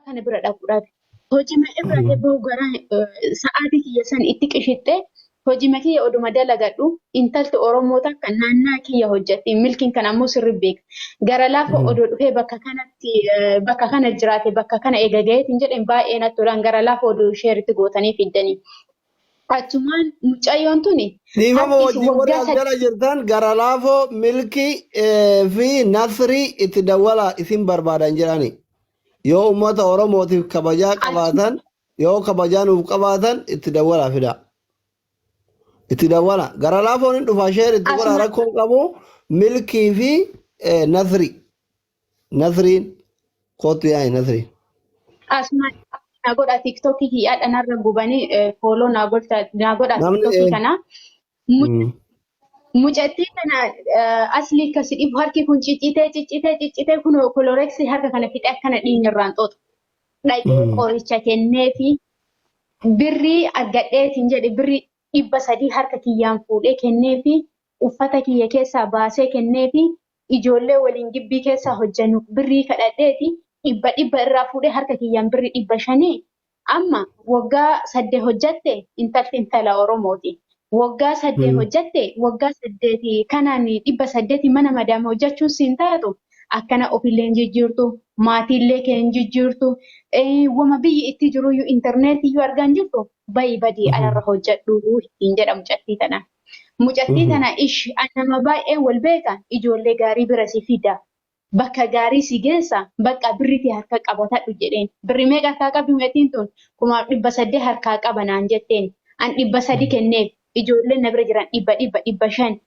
kana bira dhaquudhaaf. Hojii mana irraa bahu gara sa'aatii kiyya san itti qishittee hojii makiyya oduma dalagadhu intalti Oromoo takka naannaa kiyya hojjetti milkiin kan ammoo sirri beeka. Gara lafa odoo dhufee bakka kana jiraate bakka kana eegagayeetiin jedhan baay'ee natti tolaan gara lafa odoo sheeritti gootanii fiddanii. Achumaan mucayyoon tuni. Dhiifama wajjin warri as jala jirtan gara laafoo milkii fi nasrii itti dawwala isin barbaadan jedhani. Yoo uummata Oromootiif kabajaa qabaatan yoo kabajaa nuuf qabaatan itti dawwala fida. Itti dawwala. Gara laafoon hin dhufa sheer itti godha rakkoon qabu milkii fi nasrii. Nasriin kootu yaa'e nasriin. Asumaan naa godha tiktokii hiyyaadha narra gubanii fooloo naa godha tiktokii kana. Mucattii kana asli akkasi dhibu harki kun ciccitee kun koloreeksii harka kana fixee akkana dhiinyarraan xooxa. Dhaqee qoricha kennee fi birrii argadheetiin jedhe birrii 300 harka kiyyaan fuudhee kennee fi uffata kiyya keessaa baasee kennee fi ijoollee waliin gibbii keessaa hojjennu birrii kadhadheeti 100 irraa fuudhee harka kiyyaan birrii 500 amma waggaa 8 hojjatte intalti intala Oromooti. Waggaa 8 hojjatte waggaa 8 kanaan 800 mana madaama hojjechuun siin taatu akkana ofillee jijjiirtu maatiillee keen jijjiirtu wama biyyi itti jiru interneetii yoo argaan jirtu bayi badii alarra hojjedhu ittiin jedha mucattii tana. Mucattii tana nama baay'ee wal beeka ijoollee gaarii bira si fida bakka gaarii si geessa bakka birriitii harka qabatadhu jedheen birri meeqa harkaa qabdi mucattiin tun 800 harkaa qaba naan jetteen an 300 kenneef. Ijoolleen na bira jiran 500.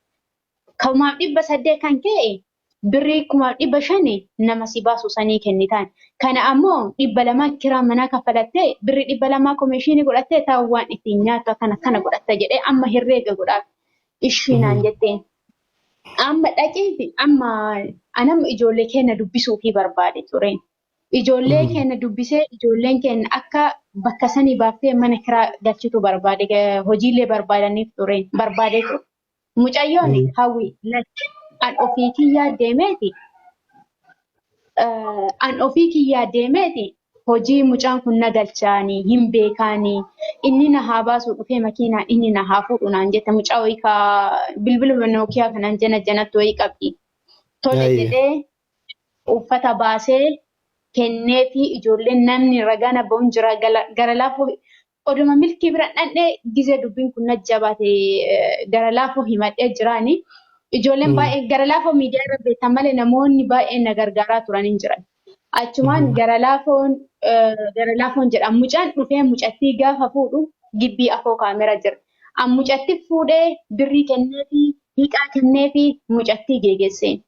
800 kan ka'e birrii 500 nama si baasu sanii kennitaan. Kana ammoo 200 kiraa manaa kaffalattee birrii 200 komishinii godhattee taa'uwwan ittiin nyaata kana godhatta jedhee amma herreega godhaaf ishiinaan jetteen. Amma dhaqeefi amma anamma ijoollee keenya dubbisuufii barbaade tureen. Ijoollee keenya dubbisee ijoolleen keenya akka bakka sanii baaftee mana kiraa galchitu barbaade hojiilee barbaadaniif tureen barbaadee ture. Mucayyoon hawwi an ofii kiyyaa deemeeti hojii mucaan kun na galchaanii hin beekaanii inni na haa baasuu dhufee makiinaan inni na haa fuudhu naan jette mucaa wayii bilbila nookiyaa kanaan janatti wayii qabdi. Tole jedhee uffata baasee. Kennee fi ijoolleen namni ragana ba'uun jira gara laafoo oduma milkii bira dhandhee gizee dubbiin kun najjabaate gara laafoo himadhee jiraani. Ijoolleen baay'ee gara laafoo miidiyaa irra beektan malee namoonni baay'een na gargaaraa turan hin jiran. Achumaan gara laafoon jedha mucaan dhufee mucattii gaafa fuudhu gibbii afoo kaamera jira. An mucattii fuudhee birrii kennee fi hiiqaa kennee fi mucattii geegesseen.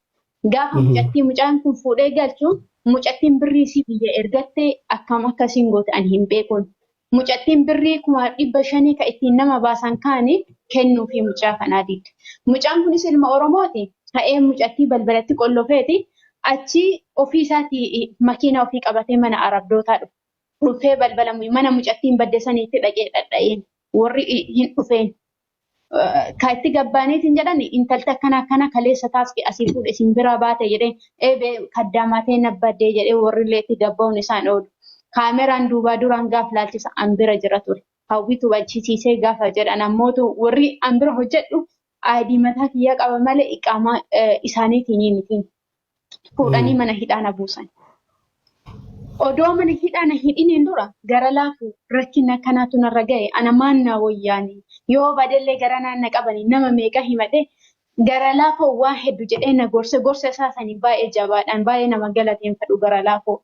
Gaafa mucattii mucaan kun fuudhee galchu. Mucattiin birrii si biyya ergattee akkam akkasiin goote ani hin beekun. Mucattiin birrii 500 kan ittiin nama baasan kaanii kennuufi mucaa kanaa didde. Mucaan kunis ilma Oromooti. Ka'ee mucattii balbalatti qollofeeti. Achi ofii isaatii makiina ofii qabatee mana Arabdootaa dhufe. Dhufee balbala mana mucattiin badde saniitti dhaqee dhadha'een. Warri hin dhufeen. Kan itti gabbaaniitiin jedhan intalti akkana kaleessa taaskii asii fuudhe isin biraa baate jedhee kaddaamatee nabbadee jedhee warrillee itti gabba'uun isaan oolu. Kaameraan duubaa duraan gaafa laalchisa an bira jira ture. Hawwitu wajjisiisee gaafa jedhan ammootu warri an bira hojjedhu aadii mataa kiyyaa qaba malee iqaamaa isaaniitiin mitiin. Fuudhanii mana hidhaana buusan. Odoo mana hidhaana hidhiniin dura gara laafu rakkina akkanaatu narra ga'e ana maannaa wayyaanii. Yoo badellee gara naanna qabanii nama meeqa himadhe gara laafoo waa hedduu jedhee na gorsa isaasanii baay'ee jabaadhaan baay'ee nama galateeffadhu gara laafoo.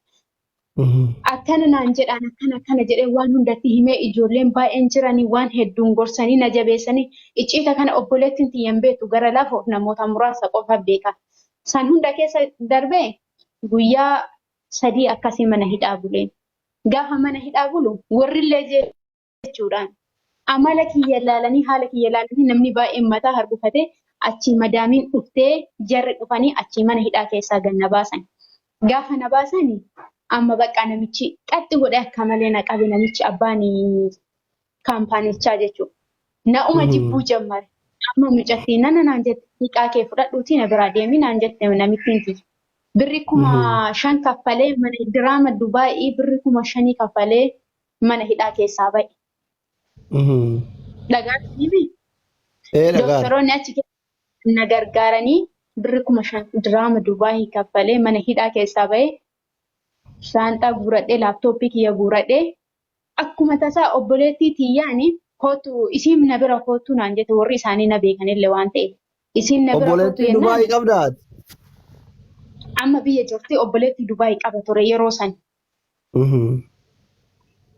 Akkana naan jedhaan akkana jedhee waan hundatti himee ijoolleen baay'een jiranii waan hedduun gorsanii na jabeessanii icciita kana obboleettiin xiyyan beektu gara laafoo namoota muraasa qofa beeka. San hunda keessa darbee guyyaa 3 akkasii mana hidhaa buleen. Gaafa mana hidhaa bulu warrillee jechuudhaan. Amala kiyya ilaalanii haala kiyya ilaalanii namni baay'een mataa hargufatee achii madaamiin dhuftee jarri dhufanii achii mana hidhaa keessaa ganna baasan. Gaafa na baasanii amma bakka namichi qaxxi godhee akka malee na qabe namichi abbaan kaampaanichaa jechuudha. Na'uma jibbuu jammare. Amma mucattii naan jette hiiqaa kee fudhadhuutii na biraa deemii naan jette namittiin tiyya. birri kuma 5 kaffalee mana diraama Dubaayii birri kuma 5 kaffalee mana hidhaa keessaa ba'e. Dhagaatanii doktoroonni achi keessa na gargaaranii birri kuma 5 diraama Dubaayii kaffalee mana hidhaa keessaa ba'e. Shaanxaa guuradhee laaptooppii kiyya guuradhee akkuma tasaa obboleettii tiyyaanii kootu isiin na bira kootu naan jette warri isaanii na beekanillee waan ta'eef isiin na bira kootu Obboleettii Dubaayii qabdaat? amma biyya jirti obboleettii Dubaayii qaba ture yeroo san.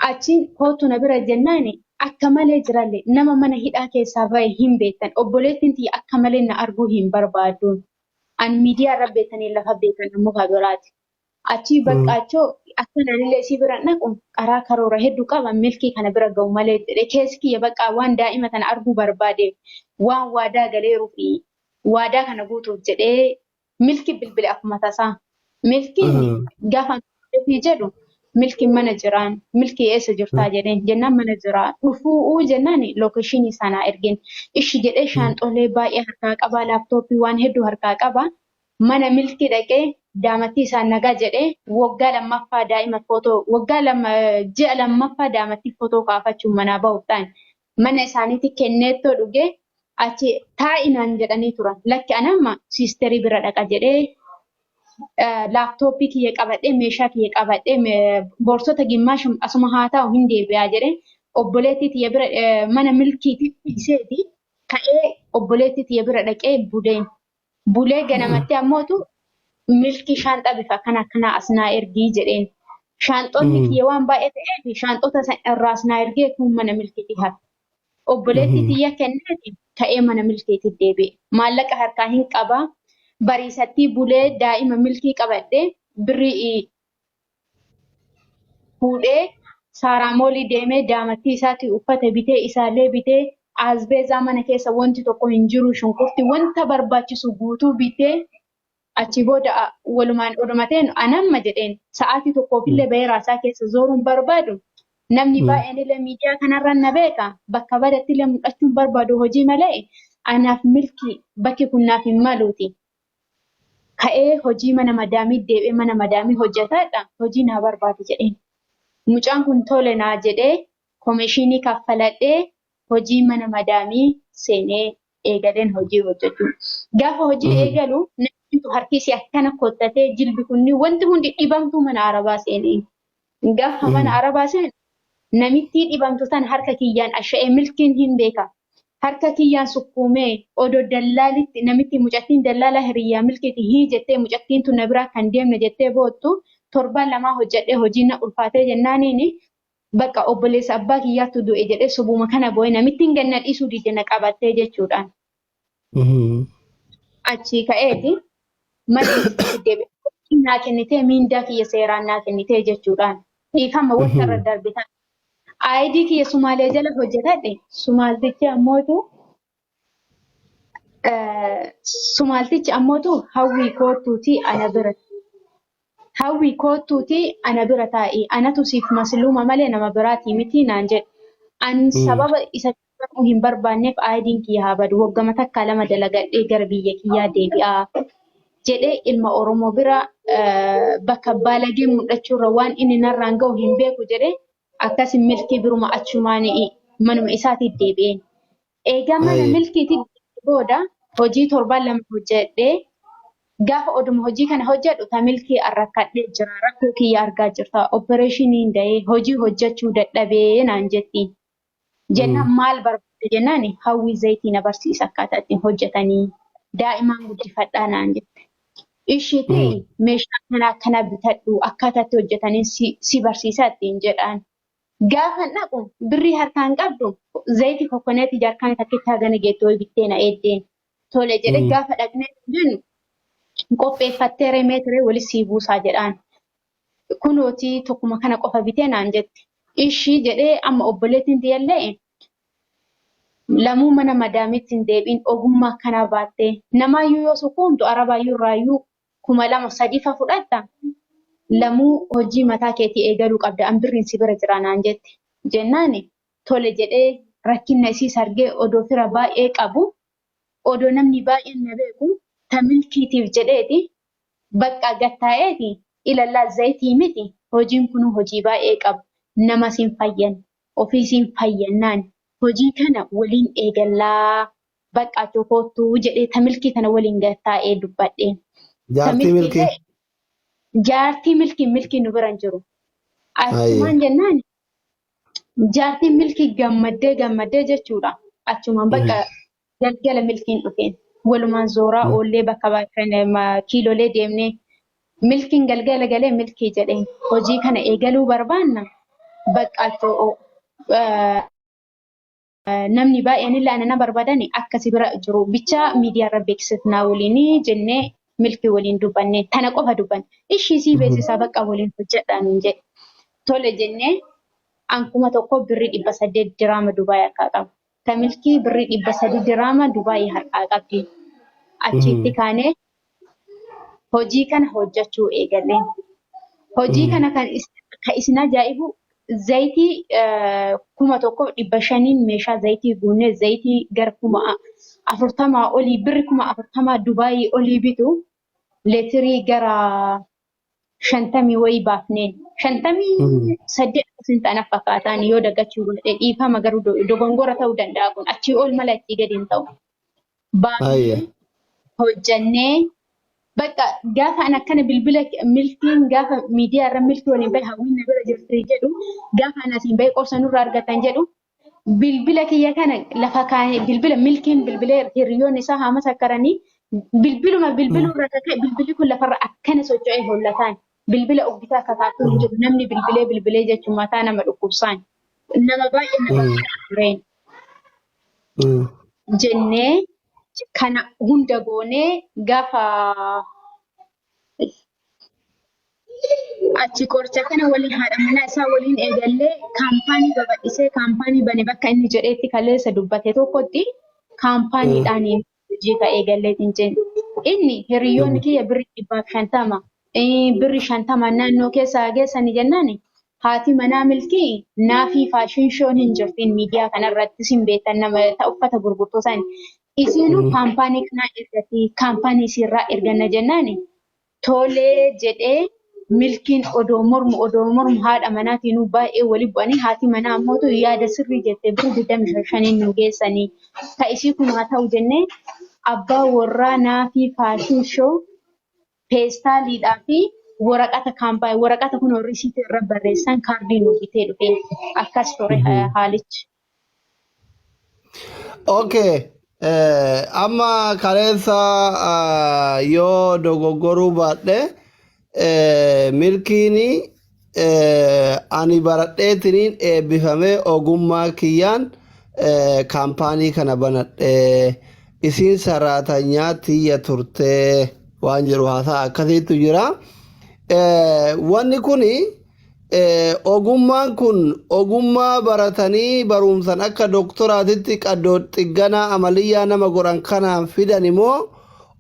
Achiin kootu na bira jennaani akka malee jirallee nama mana hidhaa keessaa ba'e hin beektan obboleettiin tiyya akka malee na arguu hin barbaadduun an miidiyaa irra beekanii lafa beekan muka biraati. Achii baqqaachoo akka naanillee isii bira naqu qaraa karoora hedduu qaba milkii kana bira ga'u malee jedhe keessi kiyya baqqaa waan daa'ima tana arguu barbaadeef waan waadaa galeeruu fi waadaa kana guutuuf jedhee milki bilbile akkuma tasaa. Milkiin gaafa jedhu milkiin mana jiraan milkii eessa jirtaa jedheen jennaan mana jiraa dhufuu jennaan lookeeshinii sanaa ergin ishi jedhee shaanxolee baay'ee harkaa qaba laaptooppii waan hedduu harkaa qaba mana milkii dhaqee daamattii isaan nagaa jedhee waggaa lammaffaa daa'ima footoo ji'a lammaffaa daamattii footoo kaafachuun manaa bahuudhaan mana isaaniitti kenneettoo dhugee achi taa'inaan jedhanii turan lakki anamma siisterii bira dhaqa jedhee laaptooppii kiyya qabadhee meeshaa kiyya qabadhee boorsota gimmaasha asuma haa ta'u hin deebi'aa jedhee obboleettii tiyya bira mana milkiitti dhiiseeti ka'ee obboleettii tiyya bira dhaqee bulee ganamatti ammootu milkii shaanxaa bifa kana asnaa ergii jedheen shaanxoonni kiyya waan baay'ee ta'eef shaanxota irraa asnaa ergee kun mana milkiitti hafe obboleettii tiyya kenneeti ka'ee mana milkiitti deebi'e maallaqa harkaa hin qabaa bariisattii bulee daa'ima milkii qabadhee birrii fuudhee saaraamoolii deemee daamattii isaatti uffata bitee isaallee bitee asbeezaa mana keessa wanti tokko hin jiru shunkurtii wanta barbaachisu guutuu bitee achi booda walumaan odumateen anamma jedheen sa'aatii tokkoofillee bahee raasaa keessa zooruun barbaadu namni baay'een illee miidiyaa kanarra na beeka bakka badattillee mul'achuun barbaadu hojii malee anaaf milkii bakki kun naaf hin maluuti. Ka'ee hojii mana madaamii deebi'ee mana madaamii hojjetaadha hojii naa barbaade jedheen. Mucaan kun tole naa jedhee koomishinii kaffaladhee hojii mana madaamii seenee eegaleen hojii hojjetu. Gaafa hojii eegalu namni harkisi akkana kottatee jilbi kunni wanti hundi dhibamtu mana arabaa seenee. Gaafa mana arabaa seenu namitti dhibamtu tan harka kiyyaan asha'ee milkiin hin beeka. Harka kiyyaan sukkuumee odoo dallaalitti namitti mucattiin dallaala hiriyyaa milkiitti hii jettee mucattiin tun na biraa kan deemne jettee boottu torbaan lamaa hojjedhee hojii na ulfaatee jennaaniin bakka obboleessa abbaa kiyyaattu du'e jedhee subuma kana boo'ee namitti hin ganna dhiisuu dide na qabattee jechuudhaan. Achii ka'eeti mana deebi'ee naa kennitee miindaa kiyya seeraan naa kennitee jechuudhaan dhiifama wanta irra darbitan. Aayidii kiyya Sumaalee jala hojjetadhe Sumaaltichi ammootu hawwii koottuuti ana bira taa'ii anatu siif masluuma malee nama biraatii miti naan jedhe. An sababa isa hin barbaanneef aayidiin kiyya haa badu waggama takkaa lama dalagadhee gara biyya kiyyaa deebi'aa jedhee ilma Oromoo bira bakka baalagee mul'achuurra waan inni narraan ga'u hin beeku jedhee. Akkasii milkii biruma achumaan manuma isaatiif deebi'een. Eegaa mana milkiitti booda hojii torbaan lama hojjedhee gaafa oduma hojii kana hojjedhu ta milkii arrakkadhee jira rakkoo kiyya argaa jirta opereeshiniin da'ee hojii hojjechuu dadhabee naan jetti. Jennaan maal barbaade jennaan hawwii zayitii na barsiisa akkaataa ittiin hojjetanii daa'imaan guddifadhaa naan jette. Ishiitti meeshaa akkana bitadhu akkaataa itti hojjetanii si barsiisaa ittiin jedhaan. Gaafa dhaqu birrii harkaan qabdu zayitii kokkoneetii jarkaan takkitti hagana geettoo bittee na eeddeen tole jedhe gaafa dhaqnee jennu qopheeffattee remeetiree walis sii buusaa jedhaan. Kunootii tokkuma kana qofa bitee naan jetti. Ishii jedhee amma obboleettiin diyallee lamuu mana madaamitti hin deebiin ogummaa akkanaa baattee namaayyuu yoo sukuumtu arabaayyuu irraayyuu 2,000 fudhatta. Lamuu hojii mataa keetii eegaluu qabda an birriin si bira jira naan jetti. Jennaani tole jedhee rakkinna isii sargee odoo fira baay'ee qabu odoo namni baay'een na beeku ta milkiitiif jedheeti bakka gattaa'eeti ilallaa zayitii miti hojiin kun hojii baay'ee qabu nama siin fayyan ofii siin fayyannaan hojii kana waliin eegallaa bakka tokkottuu jedhee ta milkii kana waliin gattaa'ee dubbadheen. Jaartii milkii. Jaartii milkii nu bira hin jiru. Ayyee. Achumaan jennaan jaartiin milkii gammaddee jechuudha. Achumaan bakka galgala milkiin dhufeen walumaan zooraa oollee bakka kiilolee deemnee milkiin galgala galee milkii jedheen hojii kana eegaluu barbaanna bakka namni baay'een illee ana barbaadan akkasi bira jiru bicha miidiyaarra beeksifnaa waliin jennee milkii waliin dubbanne tana qofa dubbanne ishii sii beeksisaa bakka waliin hojjedhaan jedhe tole jennee ankuma tokko birrii 800 diraama Dubaay harkaa qabu. Ta milkii birrii 300 diraama Dubaay harkaa qabdi. Achitti kaanee hojii kana hojjechuu eegalleen. Hojii kana kan isin ajaa'ibu zayitii 1,500 meeshaa zayitii guunnee zayitii gara 40,000 olii birri 40,000 Dubaay olii bitu leetirii gara 50 wayii baafneen 58 isin ta'an fakkaataan yoo daggachuu godhe dhiifama garuu dogongora ta'uu danda'a kun achii ol mala itti gadi hin ta'u. Baay'ee hojjannee bakka gaafa an akkana bilbila milkiin gaafa miidiyaa irra milkii waliin bahe hawwiin bira jirti jedhu gaafa an asiin bahe qorsa nurraa argatan jedhu bilbila kiyya kana lafa kaa'ee bilbila milkiin bilbilee hiriyoon isaa haama sakkaranii bilbiluma bilbilurra kaka'e bilbilli kun lafarra akkana socho'ee hollataan. Bilbila oggitaa kakaatu hin jiru namni bilbilee jechuun mataa nama dhukkubsaan nama baay'ee nama tureen jennee kana hunda goonee gaafa achi qoricha kana waliin haadha manaa isaa waliin eegallee kaampaanii babal'isee kaampaanii bane bakka inni jedheetti kaleessa dubbate tokkotti kaampaaniidhaan hojii ka eegallee hin jennu inni hiriyoonni kiyya birrii 150 birri 50 naannoo keessaa geessanii jennaan haati manaa milkii naafii faashin shoon hin jirtiin miidiyaa kanarratti sin beektan nama uffata gurgurtuu isaanii isinuu kaampaanii kanaa ergatti kaampaanii isirraa erganna jennaan tolee jedhee milkiin odoo mormu haadha manaatiin baay'ee walii bu'anii haati manaa ammoo yaada sirrii jettee birri 25 nu geessanii ta'isii kun haa ta'u jennee abbaa warraa naafii faashin shoo peestaaliidhaa fi waraqata kaampaanii waraqata kun risiitii irra barreessan kaardii nu bitee dhufe akkas ture haalichi. Okay. Amma kaleessa yoo dogoggoruu baadhe milkiini ani baradheetiniin eebbifamee ogummaa kiyyaan kaampaanii kana banadhe isiin saraatanyaa tiyya turtee waan jiru haasaa akkasiitu jira. Wanni kuni ogummaan kun ogummaa baratanii barumsan akka doktoraatitti qaddoo xigganaa amaliyyaa nama godhan kanaan fidan immoo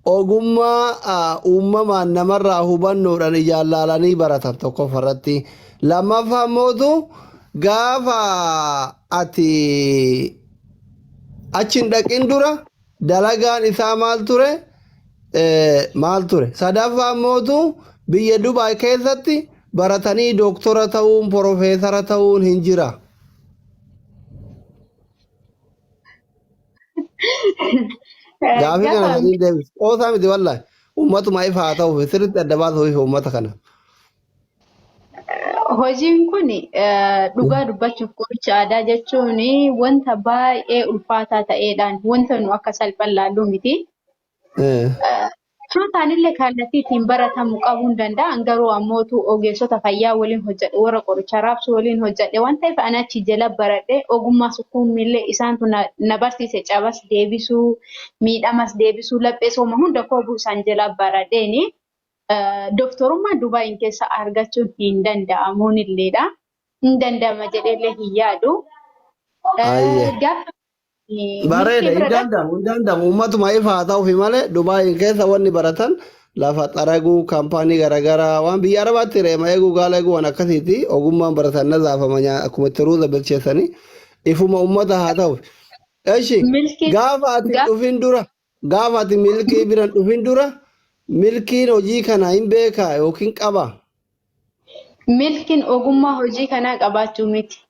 ogummaa uumamaan namarraa hubannoodhaan ijaallaalanii baratan tokkoffarratti. Lammaffaa mootu gaafa ati achiin dhaqin dura dalagaan isaa maal ture? Sadaffaa mootu biyya Dubaay keessatti baratanii doktora ta'uun profeesara ta'uun hin jira. Gaafii kana sanii deebisu. Qoosaa miti wallahi. Uummatuma ifa haa ta'uuf sirriitti adda baasuuf uummata kana. Hojiin kun dhugaa dubbachuuf qoricha aadaa jechuun wanta baay'ee ulfaataa ta'eedhaan wanta nu akka salphaan laallu miti. Taanillee kallattiitiin baratamuu qabuu danda'an garuu ammootu ogeessota fayyaa waliin hojjedhe warra qoricha raabsu waliin hojjedhe waan ta'eef ani achi jala baradhe ogummaa sukkuumillee isaantu na barsiise cabas deebisuu miidhamas deebisuu laphee sooma hunda koobuu isaan jala baradheeni doktorummaa Dubaayin keessa argachuun hin danda'amuun illeedha. Hin danda'ama jedheellee hin yaadu. Bareeda hin danda'amu uummatuma ifa haa ta'uuf malee Dubaayin keessa wanni baratan lafa xaraguu kaampaanii garaagaraa waan biyya arabaatti reema eeguu gaala eeguu waan akkasiiti ogummaan baratan na zaafama akkuma itti ruuza bilcheessanii ifuma uummata haa ta'uuf. Eshi gaafa ati dhufin dura gaafa ati milkii biran dhufin dura milkiin hojii kana hin beekaa yookiin qaba? Milkiin ogummaa hojii kanaa qabaachuu miti.